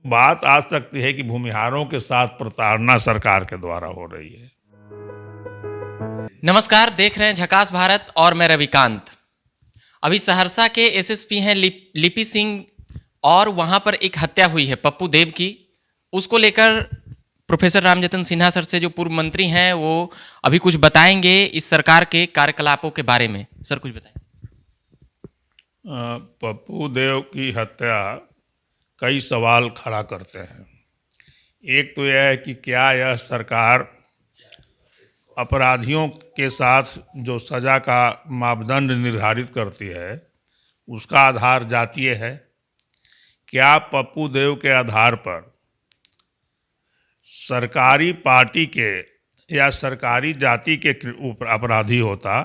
बात आ सकती है कि भूमिहारों के साथ प्रताड़ना सरकार के द्वारा हो रही है। नमस्कार, देख रहे हैं झकास भारत और मैं रविकांत। अभी सहरसा के एसएसपी हैं लिपि सिंह और वहां पर एक हत्या हुई है पप्पू देव की। उसको लेकर प्रोफेसर रामजतन सिन्हा सर से जो पूर्व मंत्री हैं वो अभी कुछ बताएंगे इस सरकार के कार्यकलापों के बारे में। सर कुछ बताएं। पप्पू देव की हत्या कई सवाल खड़ा करते हैं। एक तो यह है कि क्या यह सरकार अपराधियों के साथ जो सज़ा का मापदंड निर्धारित करती है उसका आधार जातीय है? क्या पप्पू देव के आधार पर सरकारी पार्टी के या सरकारी जाति के अपराधी होता,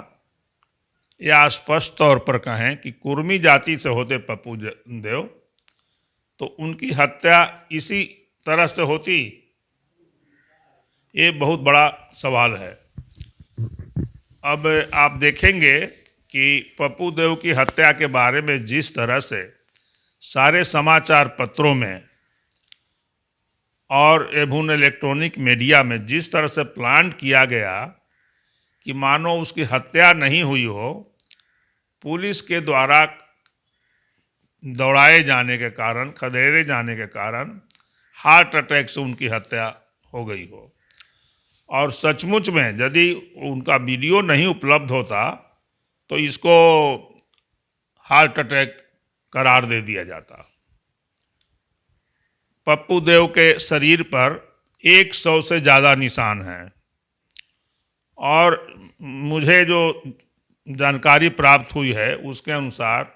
या स्पष्ट तौर पर कहें कि कुर्मी जाति से होते पप्पू देव तो उनकी हत्या इसी तरह से होती? ये बहुत बड़ा सवाल है। अब आप देखेंगे कि पप्पू देव की हत्या के बारे में जिस तरह से सारे समाचार पत्रों में और एवं इलेक्ट्रॉनिक मीडिया में जिस तरह से प्लान किया गया कि मानो उसकी हत्या नहीं हुई हो, पुलिस के द्वारा दौड़ाए जाने के कारण, खदेड़े जाने के कारण हार्ट अटैक से उनकी हत्या हो गई हो। और सचमुच में यदि उनका वीडियो नहीं उपलब्ध होता तो इसको हार्ट अटैक करार दे दिया जाता। पप्पू देव के शरीर पर 100 से ज़्यादा निशान हैं और मुझे जो जानकारी प्राप्त हुई है उसके अनुसार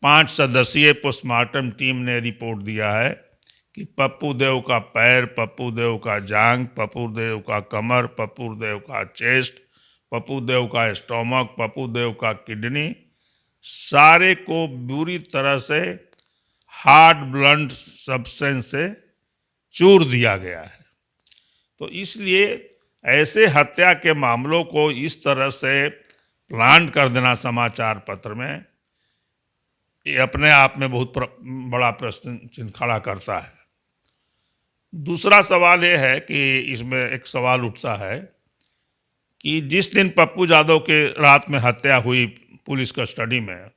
5 सदस्यीय पोस्टमार्टम टीम ने रिपोर्ट दिया है कि पप्पू देव का पैर, पप्पू देव का जांघ, पप्पू देव का कमर, पप्पू देव का चेस्ट, पप्पू देव का स्टोमक, पप्पू देव का किडनी, सारे को बुरी तरह से हार्ड ब्लंट सब्सटेंस से चूर दिया गया है। तो इसलिए ऐसे हत्या के मामलों को इस तरह से प्लान कर देना समाचार पत्र में, ये अपने आप में बहुत बड़ा प्रश्न चिन्ह खड़ा करता है। दूसरा सवाल ये है कि इसमें एक सवाल उठता है कि जिस दिन पप्पू यादव के रात में हत्या हुई पुलिस कस्टडी में,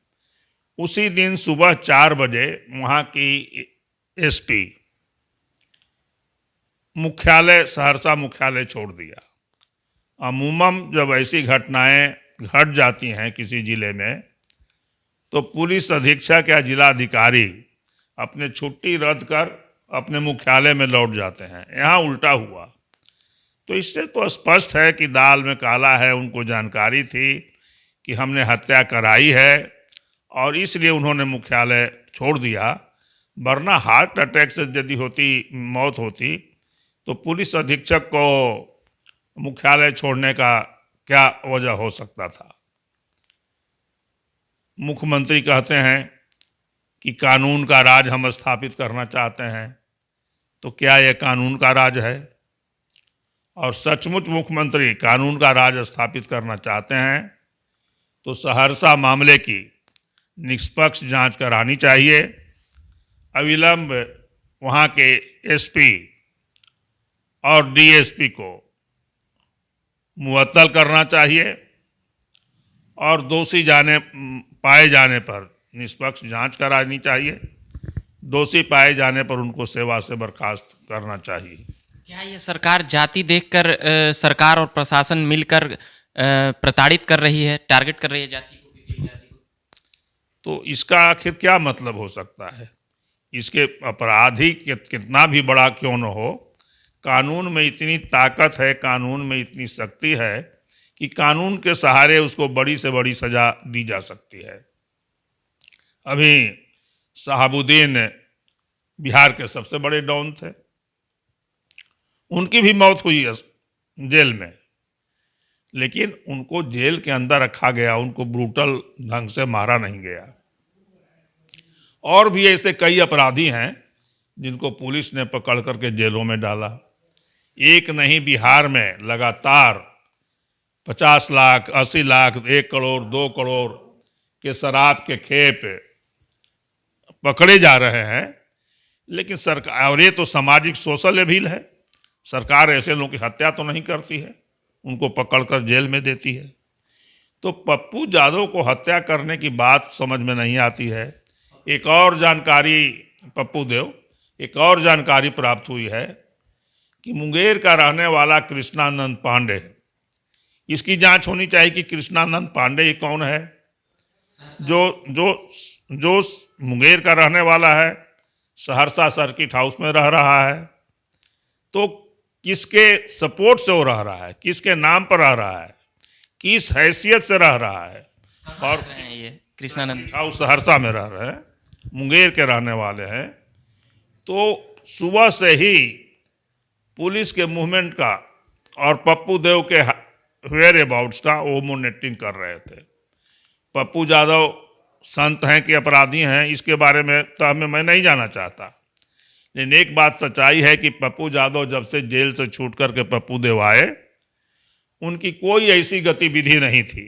उसी दिन सुबह 4 बजे वहाँ की एसपी मुख्यालय, सहरसा मुख्यालय छोड़ दिया। अमूमन जब ऐसी घटनाएं घट जाती हैं किसी जिले में तो पुलिस अधीक्षक या जिलाधिकारी अपने छुट्टी रद्द कर अपने मुख्यालय में लौट जाते हैं। यहाँ उल्टा हुआ। तो इससे तो स्पष्ट है कि दाल में काला है। उनको जानकारी थी कि हमने हत्या कराई है और इसलिए उन्होंने मुख्यालय छोड़ दिया। वरना हार्ट अटैक से यदि मौत होती तो पुलिस अधीक्षक को मुख्यालय छोड़ने का क्या वजह हो सकता था? मुख्यमंत्री कहते हैं कि कानून का राज हम स्थापित करना चाहते हैं, तो क्या यह कानून का राज है? और सचमुच मुख्यमंत्री कानून का राज स्थापित करना चाहते हैं तो सहरसा मामले की निष्पक्ष जांच करानी चाहिए। अविलंब वहाँ के एसपी और डीएसपी को मुअत्तल करना चाहिए और दोषी पाए जाने पर निष्पक्ष जांच करानी चाहिए। दोषी पाए जाने पर उनको सेवा से बर्खास्त करना चाहिए। क्या ये सरकार जाति देखकर सरकार और प्रशासन मिलकर प्रताड़ित कर रही है, टारगेट कर रही है जाति को, किसी भी जाति को? तो इसका आखिर क्या मतलब हो सकता है? इसके अपराधी कितना भी बड़ा क्यों न हो, कानून में इतनी ताकत है, कानून में इतनी शक्ति है कि कानून के सहारे उसको बड़ी से बड़ी सजा दी जा सकती है। अभी शहाबुद्दीन बिहार के सबसे बड़े डॉन थे, उनकी भी मौत हुई जेल में, लेकिन उनको जेल के अंदर रखा गया, उनको ब्रूटल ढंग से मारा नहीं गया। और भी ऐसे कई अपराधी हैं जिनको पुलिस ने पकड़ करके जेलों में डाला। एक नहीं, बिहार में लगातार 50 लाख, 80 लाख, 1 करोड़, 2 करोड़ के शराब के खेप पकड़े जा रहे हैं लेकिन सरकार, और ये तो सामाजिक सोशल एविल है, सरकार ऐसे लोगों की हत्या तो नहीं करती है, उनको पकड़कर जेल में देती है। तो पप्पू यादव को हत्या करने की बात समझ में नहीं आती है। एक और जानकारी, पप्पू देव, एक और जानकारी प्राप्त हुई है कि मुंगेर का रहने वाला कृष्णानंद पांडे, इसकी जांच होनी चाहिए कि कृष्णानंद पांडे ये कौन है, जो जो जो मुंगेर का रहने वाला है, सहरसा सर्किट हाउस में रह रहा है। तो किसके सपोर्ट से वो रह रहा है, किसके नाम पर रह रहा है, किस हैसियत से रह रहा है। और ये कृष्णानंद हाउस सहरसा में रह रहे हैं, मुंगेर के रहने वाले हैं। तो सुबह से ही पुलिस के मूवमेंट का और पप्पू देव के वेयर अबाउट्स का वो मॉनिटरिंग कर रहे थे। पप्पू यादव संत हैं कि अपराधी हैं, इसके बारे में तो मैं नहीं जाना चाहता, लेकिन एक बात सच्चाई है कि पप्पू यादव जब से जेल से छूट करके पप्पू देव आए, उनकी कोई ऐसी गतिविधि नहीं थी।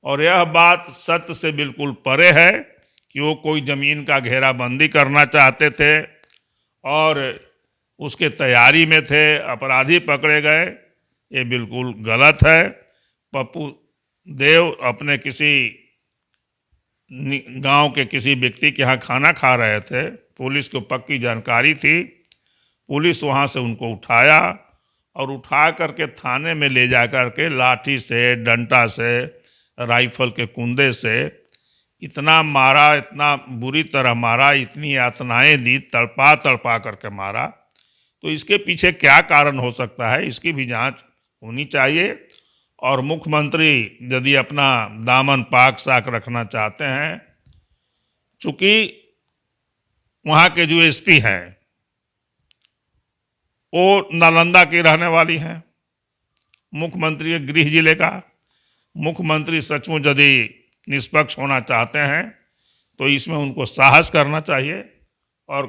और यह बात सत्य से बिल्कुल परे है कि वो कोई ज़मीन का घेराबंदी करना चाहते थे और उसके तैयारी में थे, अपराधी पकड़े गए, ये बिल्कुल गलत है। पप्पू देव अपने किसी गांव के किसी व्यक्ति के यहाँ खाना खा रहे थे, पुलिस को पक्की जानकारी थी, पुलिस वहाँ से उनको उठाया और उठा करके थाने में ले जा करके लाठी से, डंडा से, राइफल के कुंदे से इतना मारा, इतना बुरी तरह मारा, इतनी यातनाएं दी, तड़पा तड़पा करके मारा। तो इसके पीछे क्या कारण हो सकता है, इसकी भी जांच होनी चाहिए। और मुख्यमंत्री यदि अपना दामन पाक साक रखना चाहते हैं, चूँकि वहाँ के जो एसपी हैं वो नालंदा की रहने वाली हैं, मुख्यमंत्री के गृह जिले का, मुख्यमंत्री सचमुच यदि निष्पक्ष होना चाहते हैं तो इसमें उनको साहस करना चाहिए और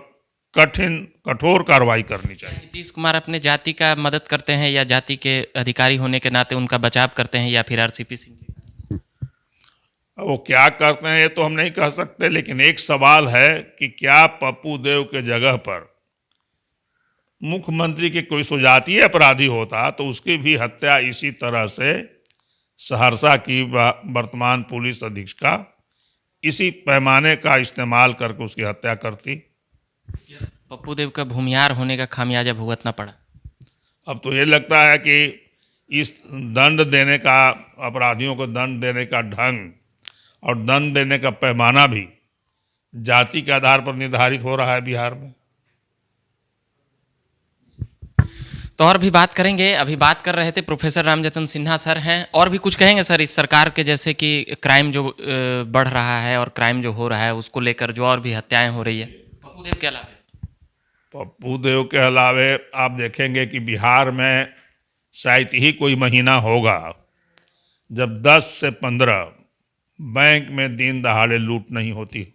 कठोर कार्रवाई करनी चाहिए। नीतीश कुमार अपने जाति का मदद करते हैं या जाति के अधिकारी होने के नाते उनका बचाव करते हैं, या फिर आरसीपी सिंह? वो क्या करते हैं ये तो हम नहीं कह सकते, लेकिन एक सवाल है कि क्या पप्पू देव के जगह पर मुख्यमंत्री के कोई सुजातीय अपराधी होता तो उसकी भी हत्या इसी तरह से सहरसा की वर्तमान पुलिस अधीक्षिका इसी पैमाने का इस्तेमाल करके उसकी हत्या करती। पप्पू देव का भूमिहार होने का खामियाजा भुगतना पड़ा। अब तो ये लगता है कि इस दंड देने का, अपराधियों को दंड देने का ढंग और दंड देने का पैमाना भी जाति के आधार पर निर्धारित हो रहा है बिहार में। तो और भी बात करेंगे, अभी बात कर रहे थे प्रोफेसर रामजतन सिन्हा सर हैं, और भी कुछ कहेंगे सर इस सरकार के, जैसे कि क्राइम जो बढ़ रहा है और क्राइम जो हो रहा है उसको लेकर जो और भी हत्याएं हो रही है पप्पू देव के अलावा? पप्पू देव के अलावे आप देखेंगे कि बिहार में शायद ही कोई महीना होगा जब 10 से 15 बैंक में दिन दहाड़े लूट नहीं होती,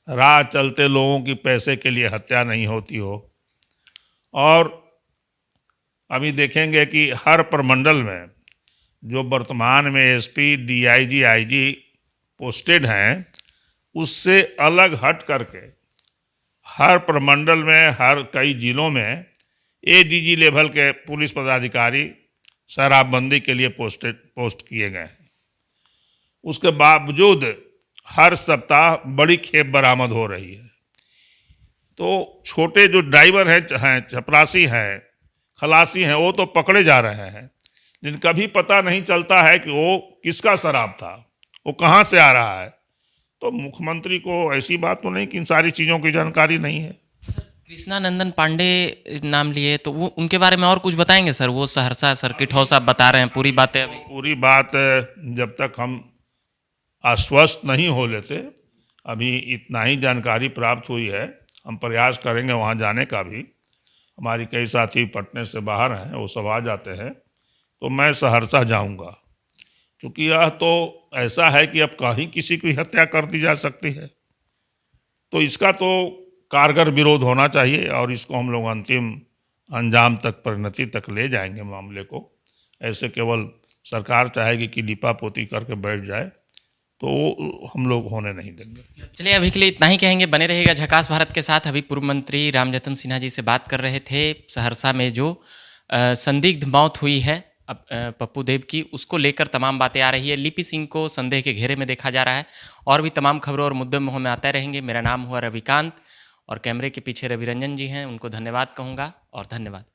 राह चलते लोगों की पैसे के लिए हत्या नहीं होती हो। और अभी देखेंगे कि हर प्रमंडल में जो वर्तमान में एसपी, डीआईजी, आईजी पोस्टेड हैं, उससे अलग हट करके हर प्रमंडल में, हर कई जिलों में एडीजी लेवल के पुलिस पदाधिकारी शराबबंदी के लिए पोस्ट किए गए हैं। उसके बावजूद हर सप्ताह बड़ी खेप बरामद हो रही है। तो छोटे जो ड्राइवर हैं, चपरासी हैं, खलासी हैं, वो तो पकड़े जा रहे हैं, लेकिन कभी पता नहीं चलता है कि वो किसका शराब था, वो कहाँ से आ रहा है। तो मुख्यमंत्री को ऐसी बात तो नहीं कि इन सारी चीज़ों की जानकारी नहीं है। कृष्णानंदन पांडे नाम लिए, तो वो उनके बारे में और कुछ बताएंगे सर? वो सहरसा सर्किट हाउस आप बता रहे हैं, पूरी बातें अभी? पूरी बात जब तक हम आश्वस्त नहीं हो लेते, अभी इतना ही जानकारी प्राप्त हुई है। हम प्रयास करेंगे वहाँ जाने का भी। हमारी कई साथी पटने से बाहर हैं, वो सब आ जाते हैं, तो मैं सहरसा जाऊँगा, क्योंकि यह तो ऐसा है कि अब कहीं किसी की हत्या कर दी जा सकती है। तो इसका तो कारगर विरोध होना चाहिए और इसको हम लोग अंतिम अंजाम तक, परिणति तक ले जाएंगे मामले को। ऐसे केवल सरकार चाहेगी कि लिपापोती करके बैठ जाए तो हम लोग होने नहीं देंगे। चलिए, अभी के लिए इतना ही कहेंगे। बने रहिएगा झकास भारत के साथ। अभी पूर्व मंत्री रामजतन सिन्हा जी से बात कर रहे थे। सहरसा में जो संदिग्ध मौत हुई है पप्पू देव की, उसको लेकर तमाम बातें आ रही है। लिपि सिंह को संदेह के घेरे में देखा जा रहा है। और भी तमाम खबरों और मुद्दों में हम आते रहेंगे। मेरा नाम हुआ रविकांत और कैमरे के पीछे रवि रंजन जी हैं, उनको धन्यवाद कहूँगा और धन्यवाद।